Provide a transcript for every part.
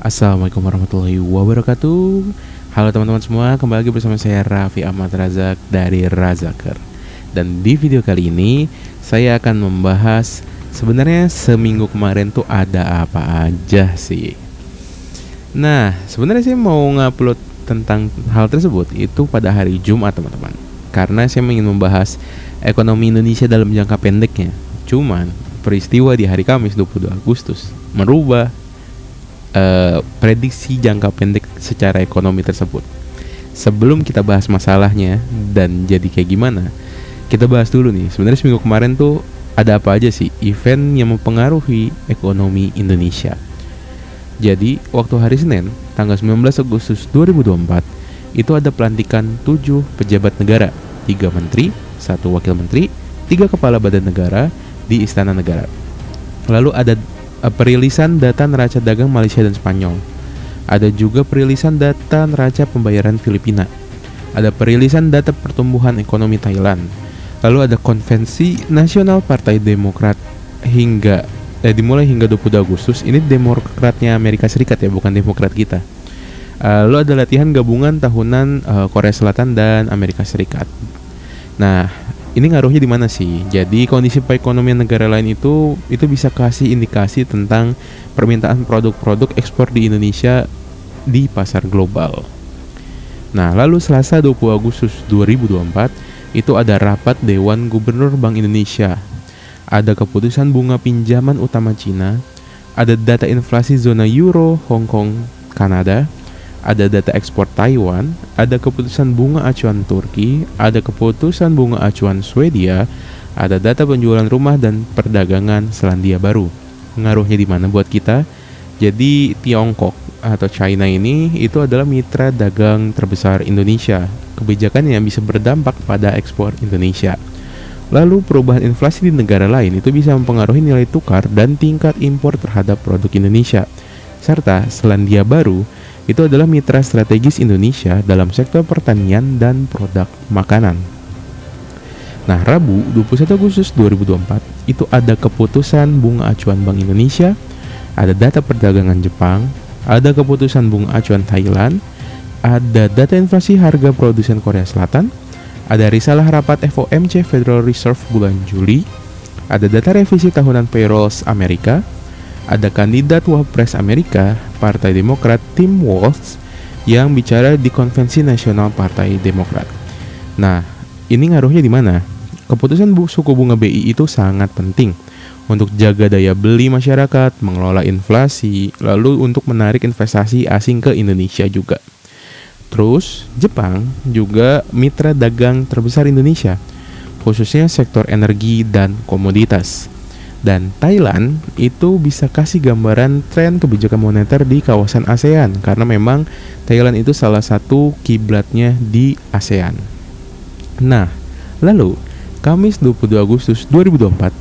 Assalamualaikum warahmatullahi wabarakatuh. Halo teman-teman semua, kembali lagi bersama saya Raffi Ahmad Razak dari Razaker. Dan di video kali ini saya akan membahas sebenarnya seminggu kemarin tuh ada apa aja sih. Nah, sebenarnya saya mau ngupload tentang hal tersebut itu pada hari Jumat teman-teman. Karena saya ingin membahas ekonomi Indonesia dalam jangka pendeknya. Cuman peristiwa di hari Kamis 22 Agustus merubah prediksi jangka pendek secara ekonomi tersebut. Sebelum kita bahas masalahnya dan jadi kayak gimana, kita bahas dulu nih. Sebenarnya seminggu kemarin tuh ada apa aja sih event yang mempengaruhi ekonomi Indonesia. Jadi waktu hari Senin tanggal 19 Agustus 2024 itu ada pelantikan 7 pejabat negara, 3 menteri, 1 wakil menteri, 3 kepala badan negara di Istana Negara. Lalu ada perilisan data neraca dagang Malaysia dan Spanyol. Ada juga perilisan data neraca pembayaran Filipina. Ada perilisan data pertumbuhan ekonomi Thailand. Lalu ada konvensi nasional Partai Demokrat dimulai hingga 22 Agustus. Ini Demokratnya Amerika Serikat ya, bukan Demokrat kita. Lalu ada latihan gabungan tahunan Korea Selatan dan Amerika Serikat. Nah, ini ngaruhnya di mana sih? Jadi kondisi perekonomian negara lain itu bisa kasih indikasi tentang permintaan produk-produk ekspor di Indonesia di pasar global. Nah, lalu Selasa 20 Agustus 2024 itu ada rapat Dewan Gubernur Bank Indonesia. Ada keputusan bunga pinjaman utama Cina, ada data inflasi zona Euro, Hong Kong, Kanada, ada data ekspor Taiwan, ada keputusan bunga acuan Turki, ada keputusan bunga acuan Swedia, ada data penjualan rumah dan perdagangan Selandia Baru. Ngaruhnya di mana buat kita? Jadi Tiongkok atau China ini itu adalah mitra dagang terbesar Indonesia. Kebijakan yang bisa berdampak pada ekspor Indonesia. Lalu perubahan inflasi di negara lain itu bisa mempengaruhi nilai tukar dan tingkat impor terhadap produk Indonesia. Serta Selandia Baru itu adalah mitra strategis Indonesia dalam sektor pertanian dan produk makanan. Nah, Rabu 21 Agustus 2024 itu ada keputusan bunga acuan Bank Indonesia, ada data perdagangan Jepang, ada keputusan bunga acuan Thailand, ada data inflasi harga produsen Korea Selatan, ada risalah rapat FOMC Federal Reserve bulan Juli, ada data revisi tahunan payrolls Amerika, ada kandidat Wapres Amerika, Partai Demokrat, Tim Walz, yang bicara di Konvensi Nasional Partai Demokrat. Nah, ini ngaruhnya di mana? Keputusan suku bunga BI itu sangat penting untuk jaga daya beli masyarakat, mengelola inflasi, lalu untuk menarik investasi asing ke Indonesia juga. Terus, Jepang juga mitra dagang terbesar Indonesia, khususnya sektor energi dan komoditas. Dan Thailand itu bisa kasih gambaran tren kebijakan moneter di kawasan ASEAN karena memang Thailand itu salah satu kiblatnya di ASEAN. Nah, lalu Kamis 22 Agustus 2024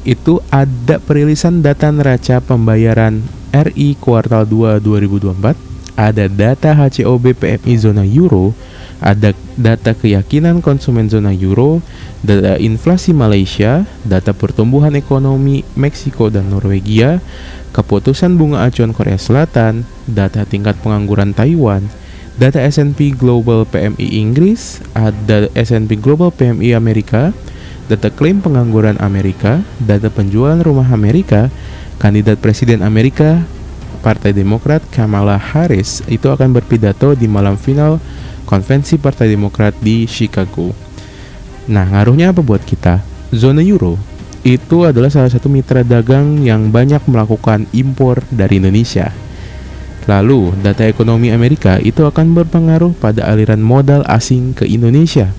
itu ada perilisan data neraca pembayaran RI kuartal 2 2024, ada data HCOB PMI zona Euro, ada data keyakinan konsumen zona Euro, data inflasi Malaysia, data pertumbuhan ekonomi Meksiko dan Norwegia, keputusan bunga acuan Korea Selatan, data tingkat pengangguran Taiwan, data S&P Global PMI Inggris, ada S&P Global PMI Amerika, data klaim pengangguran Amerika, data penjualan rumah Amerika, kandidat presiden Amerika, Partai Demokrat Kamala Harris itu akan berpidato di malam final konvensi Partai Demokrat di Chicago. Nah, ngaruhnya apa buat kita? Zona Euro itu adalah salah satu mitra dagang yang banyak melakukan impor dari Indonesia. Lalu, data ekonomi Amerika itu akan berpengaruh pada aliran modal asing ke Indonesia.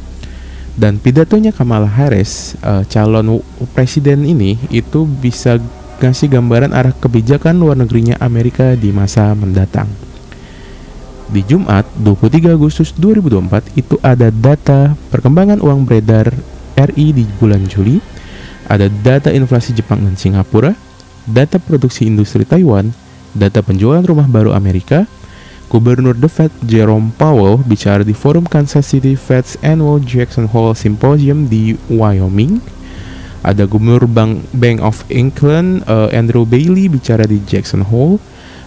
Dan pidatonya Kamala Harris, calon presiden ini itu bisa ngasih gambaran arah kebijakan luar negerinya Amerika di masa mendatang. Di Jumat 23 Agustus 2024 itu ada data perkembangan uang beredar RI di bulan Juli, ada data inflasi Jepang dan Singapura, data produksi industri Taiwan, data penjualan rumah baru Amerika, Gubernur The Fed Jerome Powell bicara di forum Kansas City Fed's Annual Jackson Hole Symposium di Wyoming, ada Gubernur Bank of England Andrew Bailey bicara di Jackson Hole,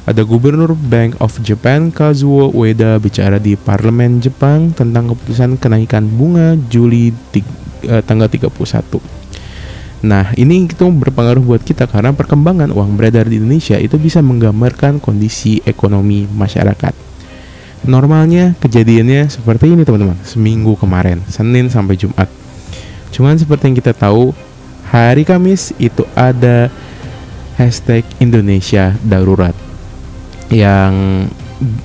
Ada Gubernur Bank of Japan Kazuo Ueda bicara di parlemen Jepang tentang keputusan kenaikan bunga Juli tanggal 31. Nah, ini itu berpengaruh buat kita karena perkembangan uang beredar di Indonesia itu bisa menggambarkan kondisi ekonomi masyarakat. Normalnya kejadiannya seperti ini teman-teman, seminggu kemarin, Senin sampai Jumat. Cuman seperti yang kita tahu, hari Kamis itu ada hashtag Indonesia Darurat. Yang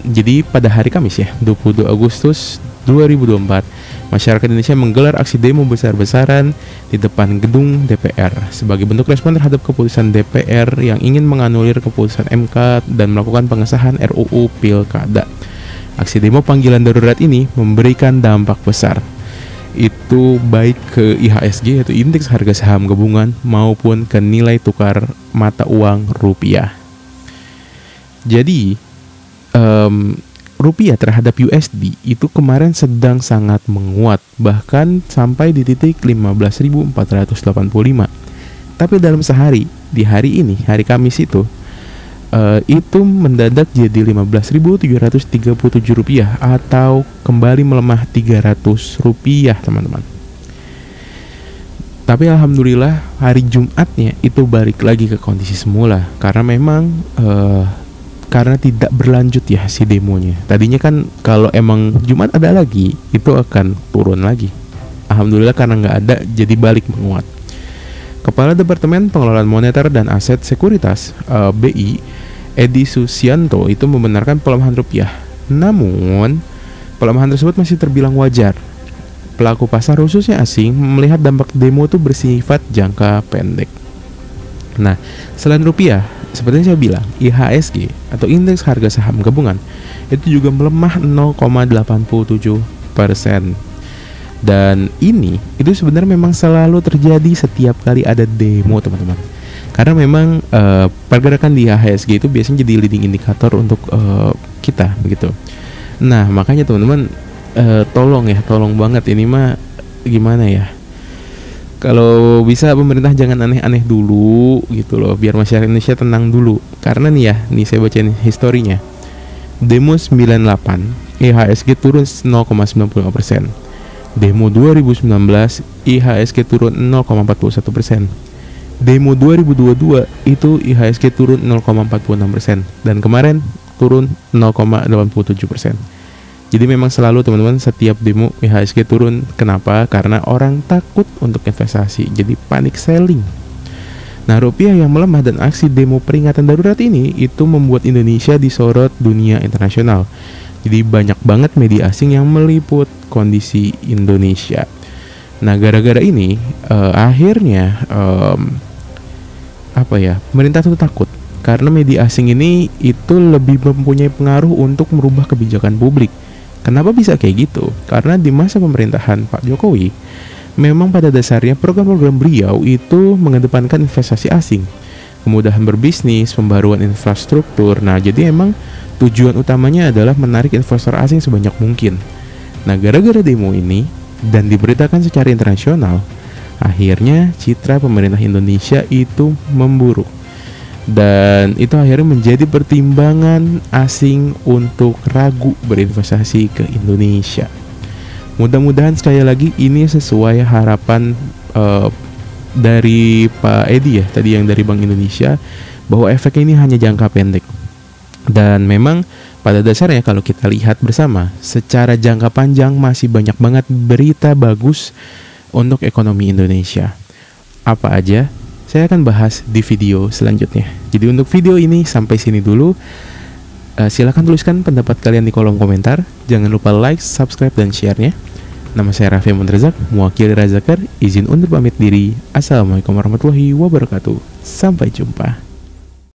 jadi pada hari Kamis ya, 22 Agustus 2024, masyarakat Indonesia menggelar aksi demo besar-besaran di depan gedung DPR sebagai bentuk respon terhadap keputusan DPR yang ingin menganulir keputusan MK dan melakukan pengesahan RUU Pilkada. Aksi demo panggilan darurat ini memberikan dampak besar, itu baik ke IHSG yaitu indeks harga saham gabungan maupun ke nilai tukar mata uang rupiah. Jadi rupiah terhadap USD itu kemarin sedang sangat menguat, bahkan sampai di titik 15.485. Tapi dalam sehari, di hari ini, hari Kamis itu mendadak jadi 15.737 rupiah atau kembali melemah 300 rupiah teman-teman. Tapi alhamdulillah hari Jumatnya itu balik lagi ke kondisi semula karena memang karena tidak berlanjut ya si demonya. Tadinya kan kalau emang Jumat ada lagi itu akan turun lagi. Alhamdulillah karena nggak ada jadi balik menguat. Kepala Departemen Pengelolaan Moneter dan Aset Sekuritas BI Edi Susianto itu membenarkan pelemahan rupiah. Namun pelemahan tersebut masih terbilang wajar. Pelaku pasar khususnya asing melihat dampak demo itu bersifat jangka pendek. Nah, selain rupiah, seperti yang saya bilang, IHSG atau indeks harga saham gabungan itu juga melemah 0,87%. Dan ini itu sebenarnya memang selalu terjadi setiap kali ada demo teman-teman. Karena memang pergerakan di IHSG itu biasanya jadi leading indikator untuk kita begitu. Nah, makanya teman-teman tolong banget ini mah gimana ya? Kalau bisa pemerintah jangan aneh-aneh dulu gitu loh, biar masyarakat Indonesia tenang dulu. Karena nih saya bacain historinya. Demo 98, IHSG turun 0,95%. Demo 2019, IHSG turun 0,41%. Demo 2022 itu IHSG turun 0,46%. Dan kemarin turun 0,87%. Jadi memang selalu teman-teman setiap demo IHSG turun. Kenapa? Karena orang takut untuk investasi, jadi panic selling. Nah, rupiah yang melemah dan aksi demo peringatan darurat ini itu membuat Indonesia disorot dunia internasional. Jadi banyak banget media asing yang meliput kondisi Indonesia. Nah, gara-gara ini akhirnya pemerintah tuh takut karena media asing ini itu lebih mempunyai pengaruh untuk merubah kebijakan publik. Kenapa bisa kayak gitu? Karena di masa pemerintahan Pak Jokowi, memang pada dasarnya program-program beliau itu mengedepankan investasi asing, kemudahan berbisnis, pembaruan infrastruktur. Nah, jadi emang tujuan utamanya adalah menarik investor asing sebanyak mungkin. Nah, gara-gara demo ini dan diberitakan secara internasional, akhirnya citra pemerintah Indonesia itu memburuk. Dan itu akhirnya menjadi pertimbangan asing untuk ragu berinvestasi ke Indonesia. Mudah-mudahan sekali lagi ini sesuai harapan dari Pak Edi ya, tadi yang dari Bank Indonesia, bahwa efeknya ini hanya jangka pendek. Dan memang pada dasarnya kalau kita lihat bersama, secara jangka panjang masih banyak banget berita bagus untuk ekonomi Indonesia. Apa aja? Saya akan bahas di video selanjutnya. Jadi untuk video ini sampai sini dulu. Silakan tuliskan pendapat kalian di kolom komentar. Jangan lupa like, subscribe, dan share-nya. Nama saya Raffi Ahmad Razak, mewakili Razakar. Izin undur pamit diri. Assalamualaikum warahmatullahi wabarakatuh. Sampai jumpa.